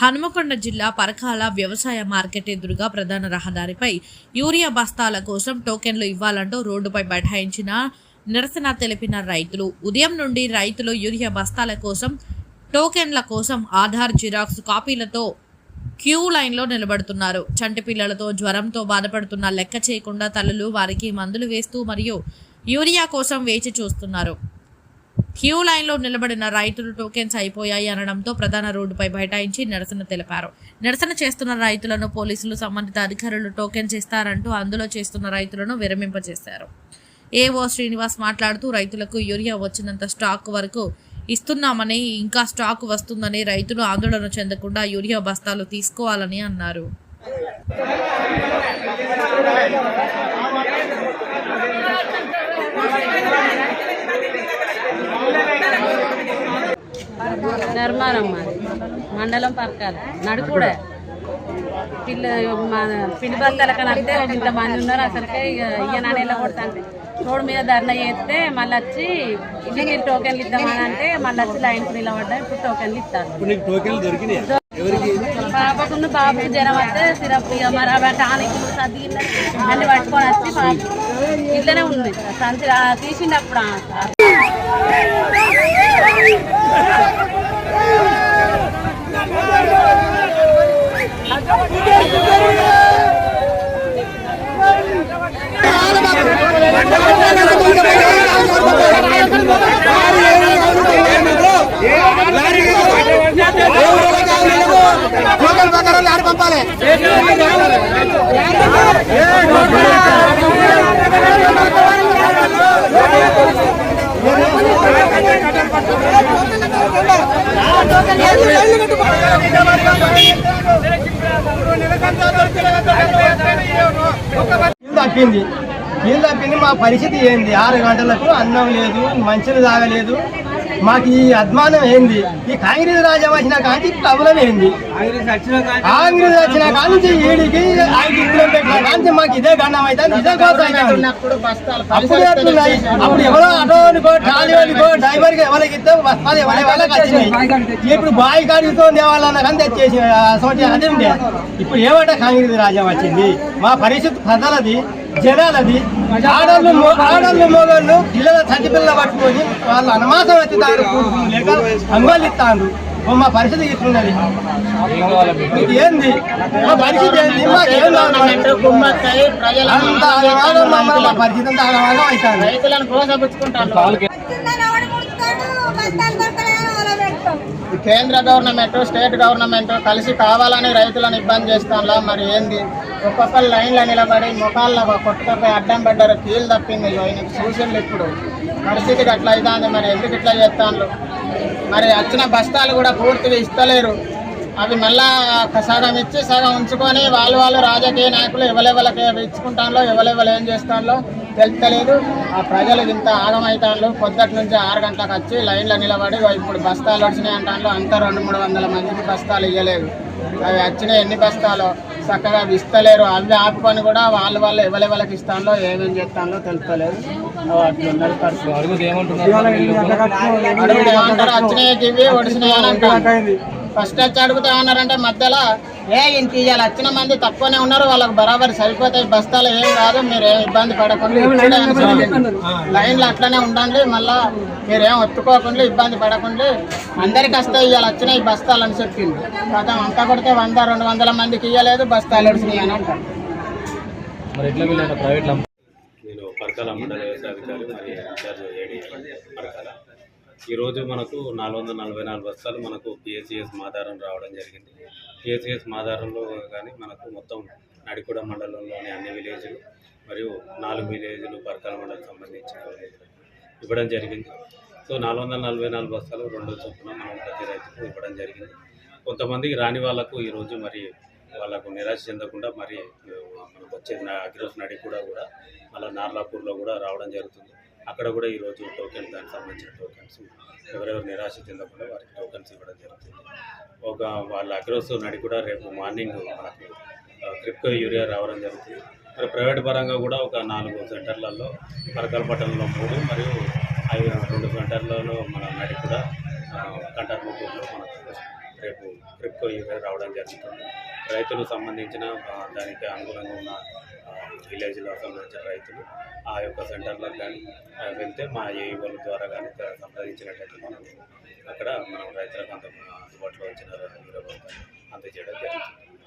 హనుమకొండ జిల్లా పరకాల వ్యవసాయ మార్కెట్ ఎదురుగా ప్రధాన రహదారిపై యూరియా బస్తాల కోసం టోకెన్లు ఇవ్వాలంటూ రోడ్డుపై బైఠాయించిన నిరసన తెలిపిన రైతులు. ఉదయం నుండి రైతులు యూరియా బస్తాల కోసం టోకెన్ల కోసం ఆధార్ జిరాక్స్ కాపీలతో క్యూ లైన్లో నిలబడుతున్నారు. చంటి పిల్లలతో జ్వరంతో బాధపడుతున్న లెక్క చేయకుండా తల్లులు వారికి మందులు వేస్తూ మరియు యూరియా కోసం వేచి చూస్తున్నారు. క్యూ లైన్లో నిలబడిన రైతులు టోకెన్స్ అయిపోయాయి అనడంతో ప్రధాన రోడ్డుపై బైఠాయించి నిరసన తెలిపారు. నిరసన చేస్తున్న రైతులను పోలీసులు సంబంధిత అధికారులు టోకెన్స్ ఇస్తారంటూ అందులో చేస్తున్న రైతులను విరమింపజేశారు. ఏఓ శ్రీనివాస్ మాట్లాడుతూ రైతులకు యూరియా వచ్చినంత స్టాక్ వరకు ఇస్తున్నామని, ఇంకా స్టాక్ వస్తుందని రైతులు ఆందోళన చెందకుండా యూరియా బస్తాలు తీసుకోవాలని అన్నారు. ధర్మారమ్మ మండలం పరకాల నడుకుడే పిండి బస్తాల కన్నా ఇంతమంది ఉన్నారు. అసలుకే ఇయ్యనాడేలా కొడతాంటే రోడ్డు మీద ధర్నా చేస్తే మళ్ళీ వచ్చి ఇంటికి టోకెన్లు ఇద్దామని అంటే మళ్ళీ వచ్చి లైన్కి నిలబడ్డా. ఇప్పుడు టోకెన్లు ఇస్తారు. పాపకు బాబుకి జ్వరం వస్తే సిరప్ మరి టానిక్లు సర్దిగిళ్ళు అన్ని పట్టుకొని వచ్చి పాప ఇట్లనే ఉంది. సంచి తీసిండప్పుడు పంపాలి. నీళ్ళు తప్పింది. మా పరిస్థితి ఏంది? 6 గంటలకు అన్నం లేదు, మంచిని తాగలేదు. మాకు ఈ అద్మానం ఏంది? ఈ కాంగ్రెస్ రాజ్యం వచ్చిన కానీ ప్రబలం ఏంది? కాంగ్రెస్ వచ్చిన కానీ ఈడికి 5 కిలోమీటర్ల కానీ మాకు ఇదే గండం అవుతుంది, ఇదే కోసం అప్పుడు ఎట్లున్నాయి. అప్పుడు ఎవరో ఆటోనికో ట్రాలీకో డ్రైవర్కి ఎవరికి ఇస్తే బస్తాలు ఎవరి వాళ్ళకి వచ్చినాయి. ఇప్పుడు బాయి కాడితో దేవాలన్నా కానీ తెచ్చేసి అది ఉండే. ఇప్పుడు ఏమంటే కాంగ్రెస్ రాజ్యం వచ్చింది. మా పరిస్థితి ప్రజలది, జనాలది. ఆడళ్ళు మొగళ్ళు పిల్లల చంటి పిల్లలు పట్టుకొని వాళ్ళు అనమాసం ఎత్తుతారు, లేక అంగోళ్ళు ఇస్తాను. మా పరిస్థితి ఇట్లున్నది. ఏంది మా పరిస్థితి? ఏంది? మాకేం అంత ఆగమాగం, మా పరిస్థితి అంత ఆగమాగం అవుతాను. కేంద్ర గవర్నమెంట్, స్టేట్ గవర్నమెంట్ కలిసి కావాలని రైతులను ఇబ్బంది చేస్తాంలా. మరి ఏంది? ఒక్కొక్కరు లైన్లో నిలబడి ముఖాల్లో కొట్టుకపోయి అడ్డం పడ్డారు. కీలు తప్పింది. ఆయనకు సూచనలు ఇప్పుడు పరిస్థితికి అట్లా అవుతుంది. మరి ఎందుకు ఇట్లా చేస్తాను? మరి వచ్చిన బస్తాలు కూడా పూర్తిగా ఇస్తలేరు. అవి మళ్ళా సగం ఇచ్చి సగం ఉంచుకొని వాళ్ళు రాజకీయ నాయకులు ఎవరెవరికి ఇచ్చుకుంటాలో ఎవరెవరు ఏం చేస్తాలో తెలుస్తలేదు. ఆ ప్రజలు ఇంత ఆగమవుతాను. పొద్దుటి నుంచి 6 గంటలకు వచ్చి లైన్లో నిలబడి ఇప్పుడు బస్తాలు వచ్చినాయి అంటాను. అంతా 200-300 మందికి బస్తాలు ఇవ్వలేదు. అవి వచ్చినాయి ఎన్ని బస్తాలో చక్కగా ఇస్తలేరు. అవి ఆపుకొని కూడా వాళ్ళు ఎవరెవరికి ఇస్తాలో ఏమేం చేస్తాలో తెలుస్తలేదు. అట్లున్నది పరిస్థితి. అడుగుడు ఏమంటారు? వచ్చినాయి ఇవి ఒడిసినాయి అని అంటారు. ఫస్ట్ వచ్చి అడుగుతా ఉన్నారంటే మధ్యలో ఇంత ఇవాళ వచ్చిన మంది తక్కువనే ఉన్నారు, వాళ్ళకి బరాబరి సరిపోతాయి బస్తాలు, ఏం కాదు, మీరేం ఇబ్బంది పడకుండా లైన్లో అట్లనే ఉండండి, మళ్ళా మీరేం ఒత్తుకోకుండా ఇబ్బంది పడకుండా అందరికి వస్తాయి ఇవాళ వచ్చినాయి బస్తాలు అని చెప్పింది. కదా అంతా కొడితే 100-200 మందికి ఇవ్వలేదు, బస్తాలు వచ్చినాయి అని అంటారు. నేను పరకాల మండల వ్యవసాయ అధికారి మరియు ఇన్ఛార్జ్ ఏడీ పరకాల. ఈరోజు మనకు 444 బస్తాలు మనకు పిఎస్సిఎస్ మాదారం రావడం జరిగింది. పిఎస్సిఎస్ మాదారంలో కానీ మనకు మొత్తం నడికూడ మండలంలోని అన్ని విలేజ్లు మరియు 4 విలేజ్లు పరకాల మండలం సంబంధించిన ఇవ్వడం జరిగింది. సో 444 బస్తాలు 2 చొప్పున మనం ప్రతి రైతుకు ఇవ్వడం జరిగింది. కొంతమందికి రాని వాళ్ళకు ఈరోజు మరి వాళ్ళకు నిరాశ చెందకుండా మరి మనకు వచ్చే అగ్రోస్ నడికూడ కూడా మళ్ళీ నార్లాపూర్లో కూడా రావడం జరుగుతుంది. అక్కడ కూడా ఈరోజు టోకెన్, దానికి సంబంధించిన టోకెన్స్ ఎవరెవరు నిరాశ చెందకుండా వారికి టోకెన్స్ ఇవ్వడం జరుగుతుంది. వాళ్ళ అగ్రోస్ నడికూడ రేపు మార్నింగ్ మనకు క్రిప్కో యూరియా రావడం జరుగుతుంది. మరి ప్రైవేట్ పరంగా కూడా ఒక 4 సెంటర్లలో పరకాల పట్టణంలో 3 మరియు 2 సెంటర్లలో మన నడికూడ కంటార్మూర్లో మనకు రేపు క్రిప్కో యూరియా రావడం జరుగుతుంది. రైతులకు సంబంధించిన దానికి అనుగుణంగా ఉన్న విలేజ్లో సంబంధించిన రైతులు ఆ యొక్క సెంటర్లకు కానీ వెళ్తే మా ఏఈఓల ద్వారా కానీ సంప్రదించినట్లయితే మనం అక్కడ మనం రైతులకు అందుబాటులో వచ్చిన యూరియా అందజేయడం జరుగుతుంది.